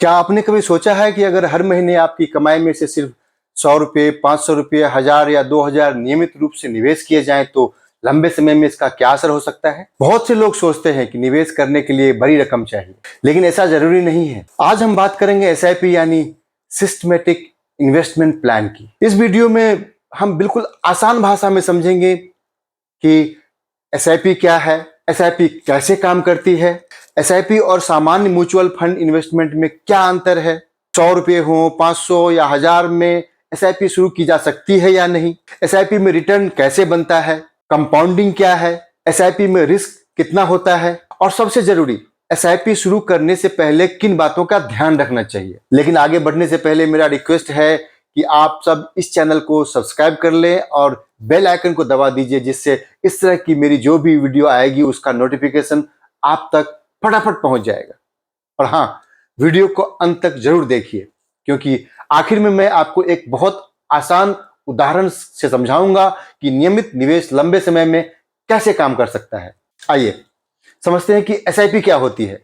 क्या आपने कभी सोचा है कि अगर हर महीने आपकी कमाई में से सिर्फ 100 रुपये, 500 रुपये, 1000 या 2000 नियमित रूप से निवेश किए जाएं तो लंबे समय में इसका क्या असर हो सकता है? बहुत से लोग सोचते हैं कि निवेश करने के लिए बड़ी रकम चाहिए, लेकिन ऐसा जरूरी नहीं है। आज हम बात करेंगे एसआईपी यानी सिस्टमेटिक इन्वेस्टमेंट प्लान की। इस वीडियो में हम बिल्कुल आसान भाषा में समझेंगे कि एसआईपी क्या है, एसआईपी कैसे काम करती है, एसआईपी और सामान्य म्यूचुअल फंड इन्वेस्टमेंट में क्या अंतर है, 100 रुपये हो, 500 या 1000 में एसआईपी शुरू की जा सकती है या नहीं, एसआईपी में रिटर्न कैसे बनता है, कंपाउंडिंग क्या है, एसआईपी में रिस्क कितना होता है और सबसे जरूरी एसआईपी शुरू करने से पहले किन बातों का ध्यान रखना चाहिए। लेकिन आगे बढ़ने से पहले मेरा रिक्वेस्ट है कि आप सब इस चैनल को सब्सक्राइब कर लें और बेल आइकन को दबा दीजिए, जिससे इस तरह की मेरी जो भी वीडियो आएगी उसका नोटिफिकेशन आप तक फटाफट पहुंच जाएगा। और हाँ, वीडियो को अंत तक जरूर देखिए, क्योंकि आखिर में मैं आपको एक बहुत आसान उदाहरण से समझाऊंगा कि नियमित निवेश लंबे समय में कैसे काम कर सकता है। आइए समझते हैं कि एसआईपी क्या होती है।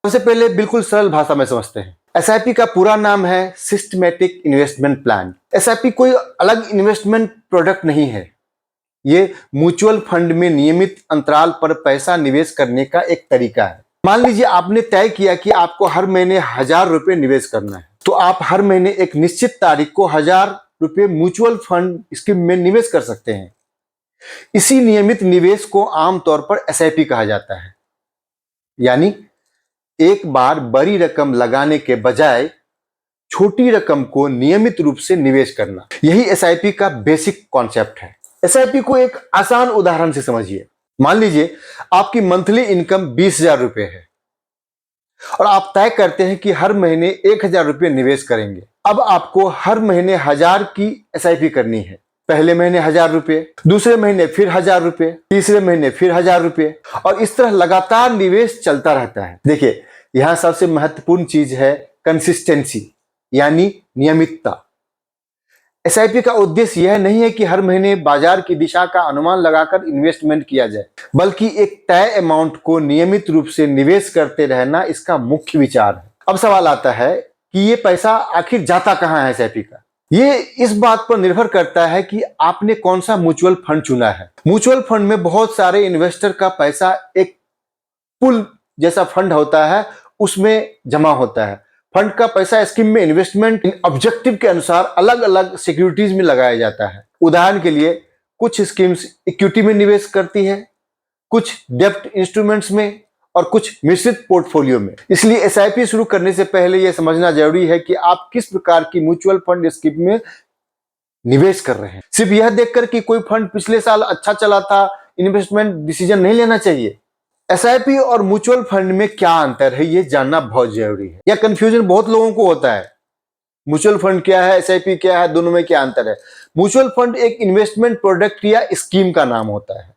सबसे पहले बिल्कुल सरल भाषा में समझते हैं। एसआईपी का पूरा नाम है सिस्टमैटिक इन्वेस्टमेंट प्लान। एसआईपी कोई अलग इन्वेस्टमेंट प्रोडक्ट नहीं है, ये म्यूचुअल फंड में नियमित अंतराल पर पैसा निवेश करने का एक तरीका है। मान लीजिए आपने तय किया कि आपको हर महीने 1000 रुपये निवेश करना है, तो आप हर महीने एक निश्चित तारीख को 1000 रुपये म्यूचुअल फंड स्कीम में निवेश कर सकते हैं। इसी नियमित निवेश को आमतौर पर एसआईपी कहा जाता है, यानी एक बार बड़ी रकम लगाने के बजाय छोटी रकम को नियमित रूप से निवेश करना। यही एसआईपी का बेसिक कॉन्सेप्ट है। एसआईपी को एक आसान उदाहरण से समझिए। मान लीजिए आपकी मंथली इनकम 20,000 रुपये है और आप तय करते हैं कि हर महीने 1000 रुपये निवेश करेंगे। अब आपको हर महीने 1000 की एसआईपी करनी है। पहले महीने 1000 रुपये, दूसरे महीने फिर 1000 रुपये, तीसरे महीने फिर 1000 रुपये, और इस तरह लगातार निवेश चलता रहता है। देखिए, यहां सबसे महत्वपूर्ण चीज है कंसिस्टेंसी, यानी नियमितता। एसआईपी का उद्देश्य यह नहीं है कि हर महीने बाजार की दिशा का अनुमान लगाकर इन्वेस्टमेंट किया जाए, बल्कि एक तय अमाउंट को नियमित रूप से निवेश करते रहना इसका मुख्य विचार है। अब सवाल आता है कि ये पैसा आखिर जाता कहां है एसआईपी का? ये इस बात पर निर्भर करता है कि आपने कौन सा म्यूचुअल फंड चुना है। म्यूचुअल फंड में बहुत सारे इन्वेस्टर का पैसा एक पूल जैसा फंड होता है, उसमें जमा होता है। फंड का पैसा स्कीम में इन्वेस्टमेंट ऑब्जेक्टिव के अनुसार अलग अलग सिक्योरिटीज में लगाया जाता है। उदाहरण के लिए कुछ स्कीम्स इक्विटी में निवेश करती है, कुछ डेब्ट इंस्ट्रूमेंट्स में और कुछ मिश्रित पोर्टफोलियो में। इसलिए एसआईपी शुरू करने से पहले यह समझना जरूरी है कि आप किस प्रकार की म्यूचुअल फंड स्कीम में निवेश कर रहे हैं। सिर्फ यह देखकर कि कोई फंड पिछले साल अच्छा चला था, इन्वेस्टमेंट डिसीजन नहीं लेना चाहिए। एसआईपी और म्यूचुअल फंड में क्या अंतर है, यह जानना बहुत जरूरी है। यह कंफ्यूजन बहुत लोगों को होता है। म्यूचुअल फंड क्या है, एसआईपी क्या है, दोनों में क्या अंतर है? म्यूचुअल फंड एक इन्वेस्टमेंट प्रोडक्ट या स्कीम का नाम होता है,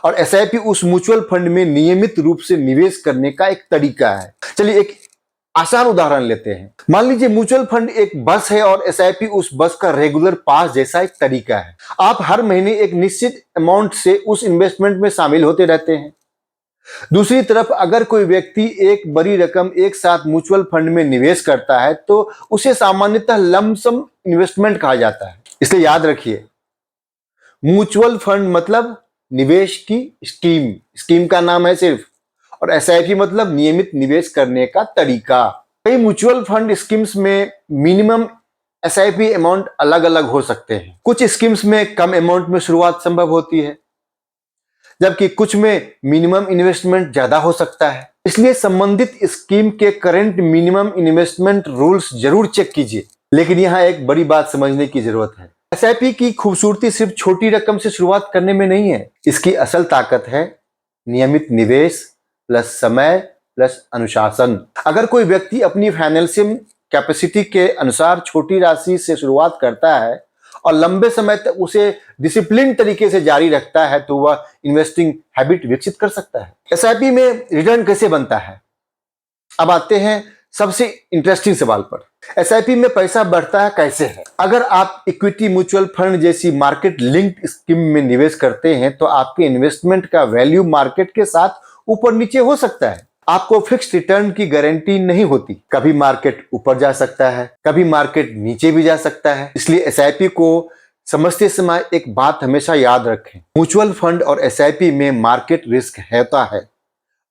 और एसआईपी उस म्यूचुअल फंड में नियमित रूप से निवेश करने का एक तरीका है। चलिए एक आसान उदाहरण लेते हैं। मान लीजिए म्यूचुअल फंड एक बस है और एसआईपी उस बस का रेगुलर पास जैसा एक तरीका है। आप हर महीने एक निश्चित अमाउंट से उस इन्वेस्टमेंट में शामिल होते रहते हैं। दूसरी तरफ अगर कोई व्यक्ति एक बड़ी रकम एक साथ म्यूचुअल फंड में निवेश करता है तो उसे सामान्यतः लमसम इन्वेस्टमेंट कहा जाता है। इसलिए याद रखिए, म्यूचुअल फंड मतलब निवेश की स्कीम, स्कीम का नाम है सिर्फ, और एसआईपी मतलब नियमित निवेश करने का तरीका। कई म्यूचुअल फंड स्कीम्स में मिनिमम एसआईपी अमाउंट अलग अलग हो सकते हैं। कुछ स्कीम्स में कम अमाउंट में शुरुआत संभव होती है, जबकि कुछ में मिनिमम इन्वेस्टमेंट ज्यादा हो सकता है। इसलिए संबंधित स्कीम के करंट मिनिमम इन्वेस्टमेंट रूल्स जरूर चेक कीजिए। लेकिन यहाँ एक बड़ी बात समझने की जरूरत है। एसआईपी की खूबसूरती सिर्फ छोटी रकम से शुरुआत करने में नहीं है। इसकी असल ताकत है नियमित निवेश प्लस समय प्लस अनुशासन। अगर कोई व्यक्ति अपनी फाइनेंशियल कैपेसिटी के अनुसार छोटी राशि से शुरुआत करता है और लंबे समय तक उसे डिसिप्लिन तरीके से जारी रखता है, तो वह इन्वेस्टिंग हैबिट विकसित कर सकता है। एसआईपी में रिटर्न कैसे बनता है? अब आते हैं सबसे इंटरेस्टिंग सवाल पर। एसआईपी में पैसा बढ़ता है कैसे है? अगर आप इक्विटी म्यूचुअल फंड जैसी मार्केट लिंक्ड स्कीम में निवेश करते हैं तो आपके इन्वेस्टमेंट का वैल्यू मार्केट के साथ ऊपर नीचे हो सकता है। आपको फिक्स्ड रिटर्न की गारंटी नहीं होती। कभी मार्केट ऊपर जा सकता है, कभी मार्केट नीचे भी जा सकता है। इसलिए एसआईपी को समझते समय एक बात हमेशा याद रखें, म्यूचुअल फंड और एसआईपी में मार्केट रिस्क होता है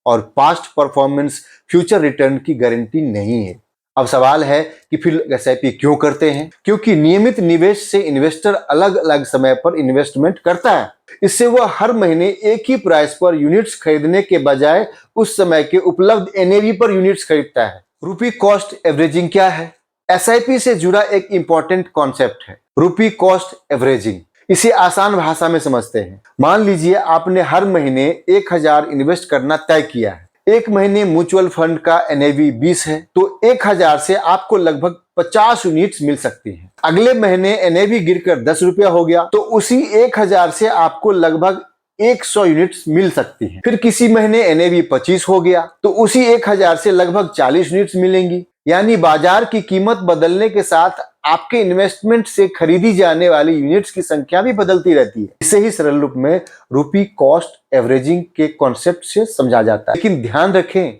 और पास्ट परफॉर्मेंस फ्यूचर रिटर्न की गारंटी नहीं है। अब सवाल है कि फिर एसआईपी क्यों करते हैं? क्योंकि नियमित निवेश से इन्वेस्टर अलग अलग समय पर इन्वेस्टमेंट करता है। इससे वह हर महीने एक ही प्राइस पर यूनिट्स खरीदने के बजाय उस समय के उपलब्ध एनएवी पर यूनिट्स खरीदता है। रुपी कॉस्ट एवरेजिंग क्या है? एसआईपी से जुड़ा एक इंपॉर्टेंट कॉन्सेप्ट है रुपी कॉस्ट एवरेजिंग। इसे आसान भाषा में समझते हैं। मान लीजिए आपने हर महीने 1000 इन्वेस्ट करना तय किया है। एक महीने म्यूचुअल फंड का एनएवी 20 है, तो 1000 से आपको लगभग 50 यूनिट्स मिल सकती हैं। अगले महीने एनएवी गिरकर 10 रुपया हो गया, तो उसी 1000 से आपको लगभग 100 यूनिट्स मिल सकती हैं। फिर किसी महीने एनएवी 25 हो गया, तो उसी 1000 से लगभग 40 यूनिट्स मिलेंगी। यानी बाजार की कीमत बदलने के साथ आपके इन्वेस्टमेंट से खरीदी जाने वाली यूनिट्स की संख्या भी बदलती रहती है। इसे ही सरल रूप में रुपी कॉस्ट एवरेजिंग के कॉन्सेप्ट से समझा जाता है। लेकिन ध्यान रखें,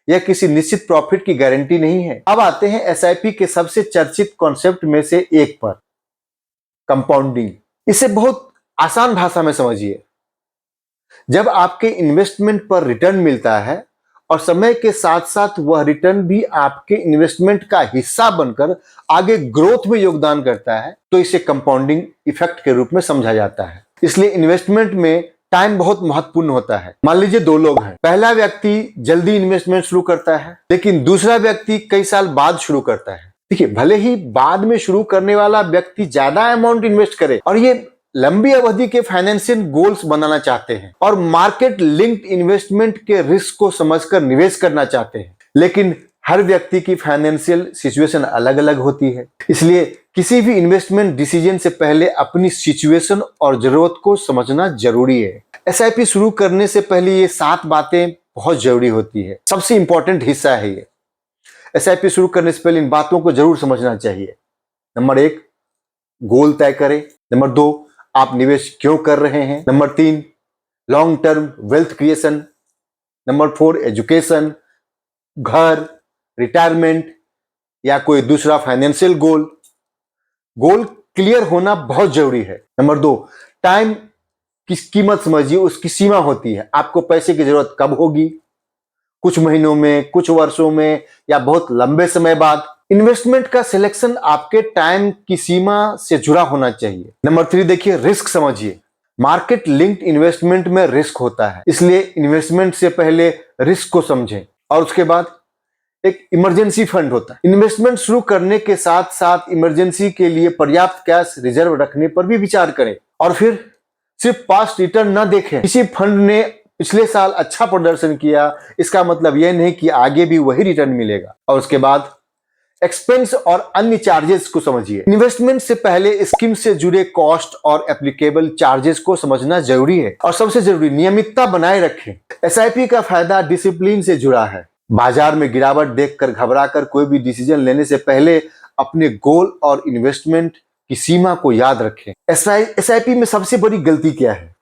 यह किसी निश्चित प्रॉफिट की गारंटी नहीं है। अब आते हैं एसआईपी के सबसे चर्चित कॉन्सेप्ट में से एक पर, कंपाउंडिंग। इसे बहुत आसान भाषा में समझिए। जब आपके इन्वेस्टमेंट पर रिटर्न मिलता है और समय के साथ साथ वह रिटर्न भी आपके इन्वेस्टमेंट का हिस्सा बनकर आगे ग्रोथ में योगदान करता है, तो इसे कंपाउंडिंग इफेक्ट के रूप में समझा जाता है। इसलिए इन्वेस्टमेंट में टाइम बहुत महत्वपूर्ण होता है। मान लीजिए 2 लोग हैं, पहला व्यक्ति जल्दी इन्वेस्टमेंट शुरू करता है, लेकिन दूसरा व्यक्ति कई साल बाद शुरू करता है। देखिए, भले ही बाद में शुरू करने वाला व्यक्ति ज्यादा अमाउंट इन्वेस्ट करे और ये लंबी अवधि के फाइनेंशियल गोल्स बनाना चाहते हैं और मार्केट लिंक्ड इन्वेस्टमेंट के रिस्क को समझकर निवेश करना चाहते हैं, लेकिन हर व्यक्ति की फाइनेंशियल सिचुएशन अलग अलग होती है। इसलिए किसी भी इन्वेस्टमेंट डिसीजन से पहले अपनी सिचुएशन और जरूरत को समझना जरूरी है। एसआईपी शुरू करने से पहले ये 7 बातें बहुत जरूरी होती है। सबसे इंपॉर्टेंट हिस्सा है ये। एसआईपी शुरू करने से पहले इन बातों को जरूर समझना चाहिए। नंबर 1, गोल तय करें। नंबर 2, आप निवेश क्यों कर रहे हैं। Number 3, long term wealth creation. Number 4, education, घर, रिटायरमेंट या कोई दूसरा फाइनेंशियल गोल। गोल क्लियर होना बहुत जरूरी है। नंबर 2, टाइम की कीमत समझिए, उसकी सीमा होती है। आपको पैसे की जरूरत कब होगी, कुछ महीनों में, कुछ वर्षों में या बहुत लंबे समय बाद। इन्वेस्टमेंट का सिलेक्शन आपके टाइम की सीमा से जुड़ा होना चाहिए। नंबर 3 देखिए, रिस्क समझिए। मार्केट लिंक्ड इन्वेस्टमेंट में रिस्क होता है, इसलिए इन्वेस्टमेंट से पहले रिस्क को समझें। और उसके बाद एक इमरजेंसी फंड होता है। इन्वेस्टमेंट शुरू करने के साथ साथ इमरजेंसी के लिए पर्याप्त कैश रिजर्व रखने पर भी विचार करें। और फिर सिर्फ पास्ट रिटर्न न देखें। किसी फंड ने पिछले साल अच्छा प्रदर्शन किया, इसका मतलब यह नहीं कि आगे भी वही रिटर्न मिलेगा। और उसके बाद एक्सपेंस और अन्य चार्जेस को समझिए। इन्वेस्टमेंट से पहले स्कीम से जुड़े कॉस्ट और एप्लीकेबल चार्जेस को समझना जरूरी है। और सबसे जरूरी, नियमितता बनाए रखें। एसआईपी का फायदा डिसिप्लिन से जुड़ा है। बाजार में गिरावट देखकर घबराकर कोई भी डिसीजन लेने से पहले अपने गोल और इन्वेस्टमेंट की सीमा को याद रखें। एसआईपी में सबसे बड़ी गलती क्या है,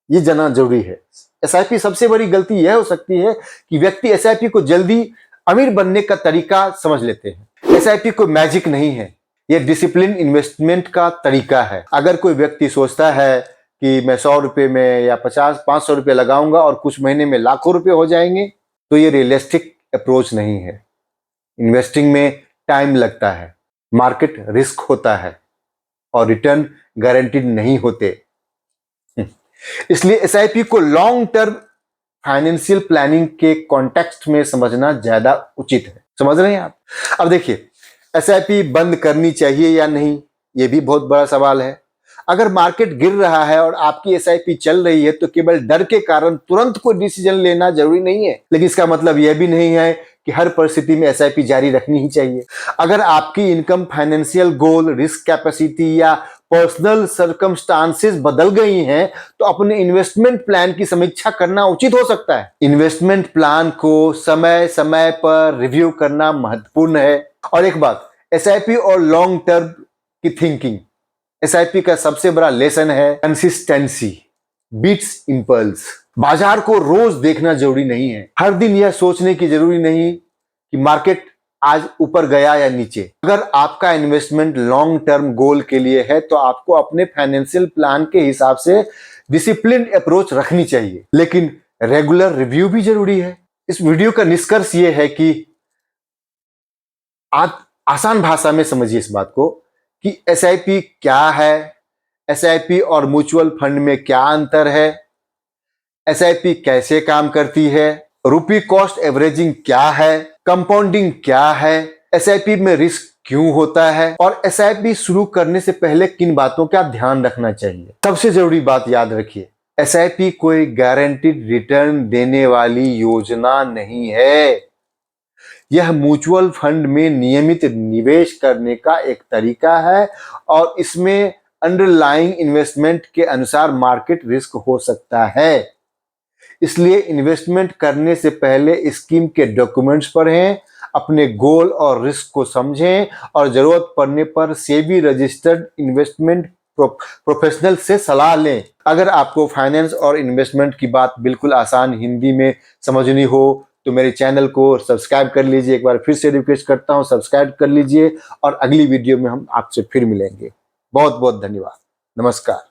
ये जानना जरूरी है। एसआईपी सबसे बड़ी गलती यह हो सकती है कि व्यक्ति एसआईपी को जल्दी अमीर बनने का तरीका समझ लेते हैं। एसआईपी कोई मैजिक नहीं है, यह डिसिप्लिन इन्वेस्टमेंट का तरीका है। अगर कोई व्यक्ति सोचता है कि मैं 100 रुपए में या 500 रुपए लगाऊंगा और कुछ महीने में लाखों रुपए हो जाएंगे, तो ये रियलिस्टिक अप्रोच नहीं है। इन्वेस्टिंग में टाइम लगता है, मार्केट रिस्क होता है और रिटर्न गारंटीड नहीं होते। इसलिए एसआईपी को लॉन्ग टर्म फाइनेंशियल प्लानिंग के कॉन्टेक्स्ट में समझना ज्यादा उचित है। समझ रहे हैं आप? अब देखिए, एसआईपी बंद करनी चाहिए या नहीं, यह भी बहुत बड़ा सवाल है। अगर मार्केट गिर रहा है और आपकी एसआईपी चल रही है, तो केवल डर के कारण तुरंत कोई डिसीजन लेना जरूरी नहीं है। लेकिन इसका मतलब यह भी नहीं है कि हर परिस्थिति में एसआईपी जारी रखनी ही चाहिए। अगर आपकी income, financial goal, risk capacity या पर्सनल सर्कमस्टांसेस बदल गई हैं, तो अपने इन्वेस्टमेंट प्लान की समीक्षा करना उचित हो सकता है। इन्वेस्टमेंट प्लान को समय समय पर रिव्यू करना महत्वपूर्ण है। और एक बात, एसआईपी और लॉन्ग टर्म की थिंकिंग, एसआईपी का सबसे बड़ा लेसन है कंसिस्टेंसी बीट्स इंपल्स। बाजार को रोज देखना जरूरी नहीं है। हर दिन यह सोचने की जरूरी नहीं कि मार्केट आज ऊपर गया या नीचे। अगर आपका इन्वेस्टमेंट लॉन्ग टर्म गोल के लिए है तो आपको अपने फाइनेंशियल प्लान के हिसाब से डिसिप्लिन्ड अप्रोच रखनी चाहिए, लेकिन रेगुलर रिव्यू भी जरूरी है। इस वीडियो का निष्कर्ष ये है कि आप आसान भाषा में समझिए इस बात को कि एसआईपी क्या है, एसआईपी और म्यूचुअल फंड में क्या अंतर है, एसआईपी कैसे काम करती है, रुपी कॉस्ट एवरेजिंग क्या है, कंपाउंडिंग क्या है, एसआईपी में रिस्क क्यों होता है और एसआईपी शुरू करने से पहले किन बातों का ध्यान रखना चाहिए। सबसे जरूरी बात याद रखिए, एसआईपी कोई गारंटीड रिटर्न देने वाली योजना नहीं है। यह म्यूचुअल फंड में नियमित निवेश करने का एक तरीका है और इसमें अंडरलाइंग इन्वेस्टमेंट के अनुसार मार्केट रिस्क हो सकता है। इसलिए इन्वेस्टमेंट करने से पहले स्कीम के डॉक्यूमेंट्स पढ़ें, अपने गोल और रिस्क को समझें और जरूरत पड़ने पर सेबी रजिस्टर्ड इन्वेस्टमेंट प्रोफेशनल से सलाह लें। अगर आपको फाइनेंस और इन्वेस्टमेंट की बात बिल्कुल आसान हिंदी में समझनी हो तो मेरे चैनल को सब्सक्राइब कर लीजिए। एक बार फिर से रिक्वेस्ट करता हूं, सब्सक्राइब कर लीजिए और अगली वीडियो में हम आपसे फिर मिलेंगे। बहुत बहुत धन्यवाद। नमस्कार।